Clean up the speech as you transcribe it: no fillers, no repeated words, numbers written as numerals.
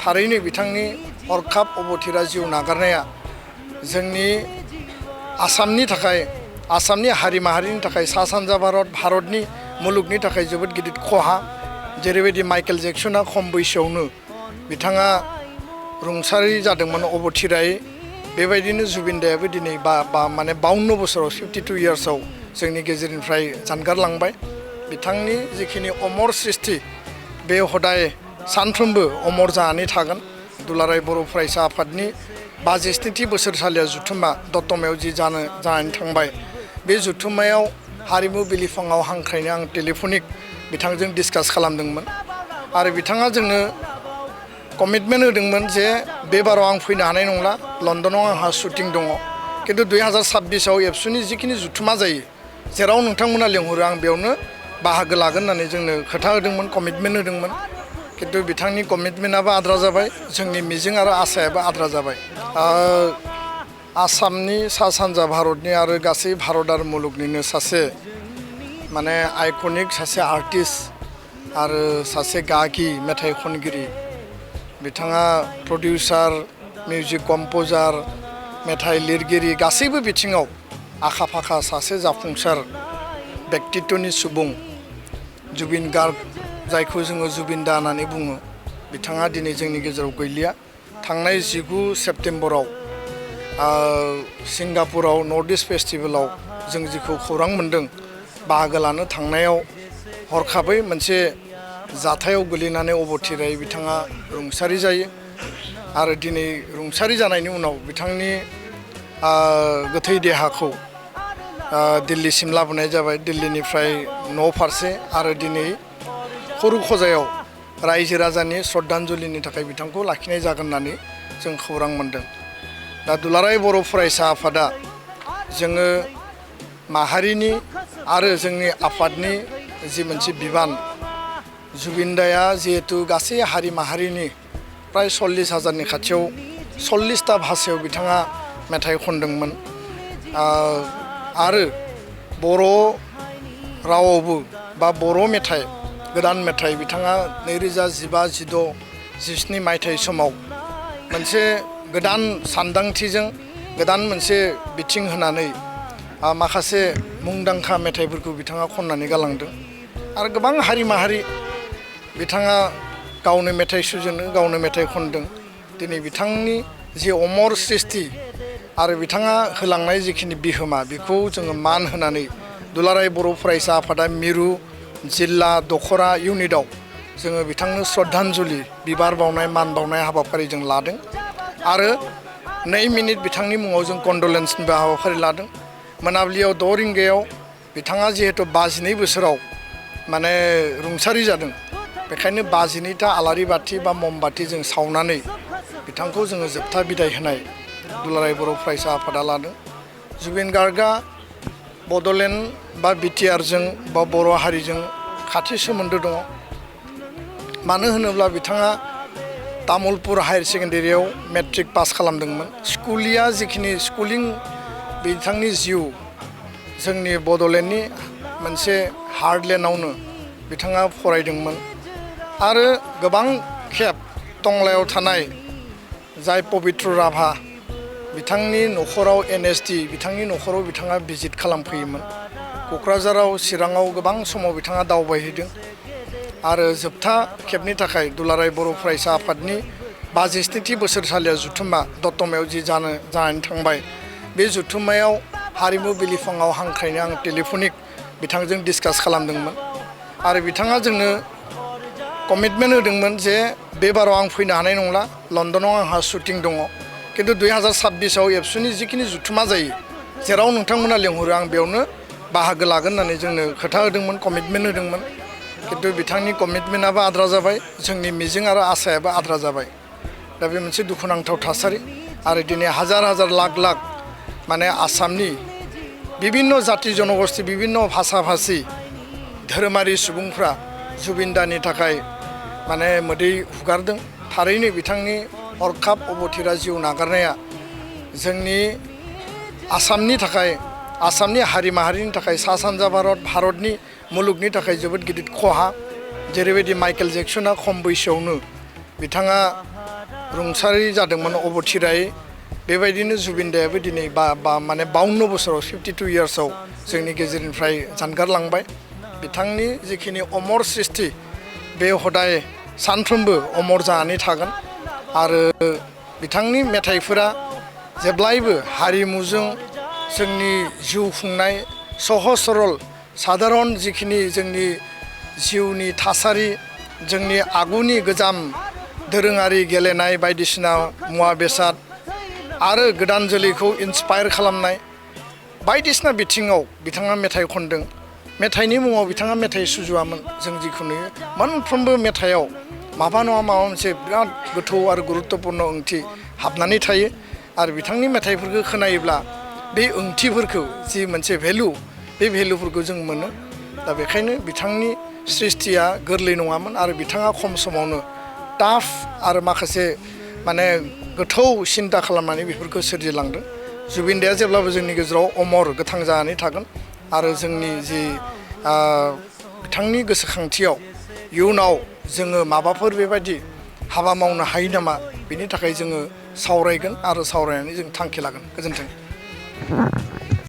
थारैनो बिथांनि हरखाब अबथिरा जिउ नागारनाया जोंनि आसामनि थाखाय आसामनि हारि माहारिनि थाखाय सा सानजा भारतनि मुलुगनि थाखाय जोबोद गिदिर खहा जेरैबायदि माइकेल जेक्सना खम बैसोआवनो बिथाङा रुंसारि जादोंमोन अबथिरायै बेबायदिनो जुबिन दायाबो दिनै माने 52 बोसोराव 52 इयार्सआव जोंनि गेजेरनिफ्राय जानगारलांबाय बिथांनि जिखिनि अमर सृष्टि बे हदाय सानफ्रोमबो अमर जानानै थागोन दुलाराय बर' फरायसा आफादनि 52थि बोसोरसालिया जुथुमा दतमायाव जि जानानै थांबाय बे जुथुमायाव हारिमु बिलिफाङाव हांख्रायनो आं टेलिफनिक बिथांजों डिसकास खालामदोंमोन आरो बिथाङा जोंनो कमिटमेन्ट होदोंमोन जे बे बाराव आं फैनो हानाय नंला लन्डनाव आंहा शुटिं दङ किन्तु 2026आव एबसुनि जिखिनि जुथुमा जायो जेराव नोंथांमोना लिंहरो आं बेयावनो बाहागो लागोन होननानै जोंनो खोथा होदोंमोन कमिटमेन्ट होदोंमोन किन्तु बिथांनि कमिटमेन्टआबो आद्रा जाबाय जोंनि मिजिं आरो आसायाबो आद्रा जाबाय आसामनि सा सानजा भारतनि आरो गासै भारत आरो मुलुगनिनो सासे माने आइकनिक सासे आर्टिस्ट आरो सासे गागि मेथाइ खनगिरि बिथाङा प्रडिउसार मिउजिक कम्प'जार मेथाइ लिरगिरि गासैबो बिथिङाव आखा फाखा सासे जाफुंसार व्यक्तित्वनि सुबुं जुबिन गार्ग जायखौ जोङो जुबिन दा होननानै बुङो बिथाङा दिनै जोंनि गेजेराव गैलिया थांनाय 19 सेप्तेम्बराव सिंगापुराव नर्थ इस्ट फेस्टिभेलाव जों जिखौ खौरां मोन्दों बाहागो लानो थांनायाव हरखाबै मोनसे जाथायाव गोलैनानै अबथिरायै बिथाङा रुंसारि जायो आरो दिनै रुंसारि जानायनि उनाव बिथांनि गोथै देहाखौ दिल्लीसिम लाबोनाय जाबाय दिल्लीनिफ्राय न' फारसे आरो दिनै खरुखजायाव रायजो राजानि श्रद्धान्जलिनि थाखाय बिथांखौ लाखिनाय जागोन होननानै जों खौरां मोन्दों दा दुलाराय बर' फरायसा आफादा जोङो माहारिनि आरो जोंनि आफादनि जि मोनसे बिबान जुबिन दाया जिहेतु गासै हारि माहारिनि प्राय 40,000नि खाथियाव 40ता भाषायाव बिथाङा मेथाइ खनदोंमोन आरो बर' रावावबो बा बर' मेथाइ गोदान मेथाइ बिथाङा 2015-16-17 मायथाइ समाव मोनसे गोदान सानदांथिजों गोदान मोनसे बिथिं होनानै माखासे मुंदांखा मेथाइफोरखौ बिथाङा खननानै गालांदों आरो गोबां हारि माहारि बिथाङा गावनो मेथाइ सुजुनो गावनो मेथाइ खनदों दिनै बिथांनि जि अमर सृष्टि आरो बिथाङा होलांनाय जिखिनि बिहोमा बेखौ जोङो मान होनानै दुलाराय बर' फरायसा आफादा मिरु जिल्ला दखरा इउनिटआव जोङो बिथांनो श्रद्धान्जलि बिबार बावनाय मान बावनाय हाबाफारि जों लादों आरो 2 मिनिट बिथांनि मुङाव जों कन्डलेन्सनिबो हाबाफारि लादों मोनाबिलियाव 6 रिंगायाव बिथाङा जिहेतु 52 बोसोराव माने रुंसारि जादों बेखायनो 52ता आलारि बाथि बा ममबाथि जों सावनानै बिथांखौ जोङो जोबथा बिदाय होनाय दुलाराय बर' फरायसा आफादा लादों जुबिन गार्गआ बड'लेण्ड बा बिटिआरजों बा बर' हारिजों खाथि सोमोन्दो दङ मानो होनोब्ला बिथाङा तामुलपुर हायार सेकेन्डारियाव मेट्रिक पास खालामदोंमोन स्कुलिया जिखिनि स्कुलिं बिथांनि जिउ जोंनि बड'लेण्डनि मोनसे हार्टलेण्डआवनो बिथाङा फरायदोंमोन आरो गोबां खेब टंलायाव थानाय जाय पबित्र राभा बिथांनि न'खराव एनएसडि बिथांनि न'खराव बिथाङा भिजिट खालामफैयोमोन क'क्राझाराव चिराङाव गोबां समाव बिथाङा दावबायहैदों आरो जोबथा खेबनि थाखाय दुलाराय बर' फरायसा आफादनि 52थि बोसोरसालिया जुथुमा दतमायाव जि जानानै थांबाय बे जुथुमायाव हारिमु बिलिफाङाव हांख्रायनो आं टेलिफनिक बिथांजों डिसकास खालामदोंमोन आरो बिथाङा जोंनो कमिटमेन्ट होदोंमोन जे बे बाराव आं फैनो हानाय नंला लन्डनाव आंहा शुटिं दङ किन्तु 2026आव एबसुनि जिखिनि जुथुमा जायो जेराव नोंथांमोना लिंहरो आं बेयावनो बाहागो लागोन होननानै जोंनो खोथा होदोंमोन कमिटमेन्ट होदोंमोन किन्तु बिथांनि कमिटमेन्टआबो आद्रा जाबाय जोंनि मिजिं आरो आसायाबो आद्रा जाबाय दा बे मोनसे दुखुनांथाव थासारि आरो दिनै हाजार हाजार लाख लाख माने आसामनि बिभिन्न जाति जनगोष्ठी बिभिन्न भाषा भाषी धोरोमारि सुबुंफ्रा जुबिन दानि थाखाय माने मोदै हुगारदों थारैनो बिथांनि हरखाब अबथिरा जिउ नागारनाया जोंनि आसामनि थाखाय आसामनि हारि माहारिनि थाखाय सा सानजा भारतनि मुलुगनि थाखाय जोबोद गिदिर खहा जेरैबायदि माइकेल जेक्सना खम बैसोआवनो बिथाङा रुंसारि जादोंमोन अबथिरायै बेबायदिनो जुबिनदायाबो दिनै माने 52 बोसोराव 52 इयार्सआव जोंनि गेजेरनिफ्राय जानगारलांबाय बिथांनि जिखिनि अमर सृष्टि बे हदाय सानफ्रोमबो अमर जानानै थागोन आरो बिथांनि मेथाइफोरा जेब्लायबो हारिमुजों जोंनि जिउ खुंनाय सहज सरल साधारन जिखिनि जोंनि जिउनि थासारि जोंनि आगुनि गोजाम दोरोङारि गेलेनाय बायदिसिना मुवा बेसाद आरो गोदान जोलैखौ इन्सपायार खालामनाय बायदिसिना बिथिङाव बिथाङा मेथाइ खनदों मेथाइनि मुङाव बिथाङा मेथाइ सुजुआमोन जों जिखौ नुयो मोनफ्रोमबो मेथाइयाव माबा नङा माबा मोनसे बिराद गोथौ आरो गुरुत्तपूर्ण ओंथि हाबनानै थायो आरो बिथांनि मेथाइफोरखौ खोनायोब्ला बे ओंथिफोरखौ जि मोनसे भेलु बे भेलुफोरखौ जों मोनो दा बेखायनो बिथांनि सृष्टिया गोरलै नङामोन आरो बिथाङा खम समावनो टाफ आरो माखासे माने गोथौ सिन्ता खालामनानै बेफोरखौ सोरजिलांदों जुबिनदाया जेब्लाबो जोंनि गेजेराव अमर गोथां जानानै थागोन आरो जोंनि जि बिथांनि गोसोखांथियाव इयुनाव जोङो माबाफोर बेबायदि हाबा मावनो हायो नामा बेनि थाखाय जोङो सावरायगोन आरो सावरायनानै जों थांखि लागोन गोजोन्थों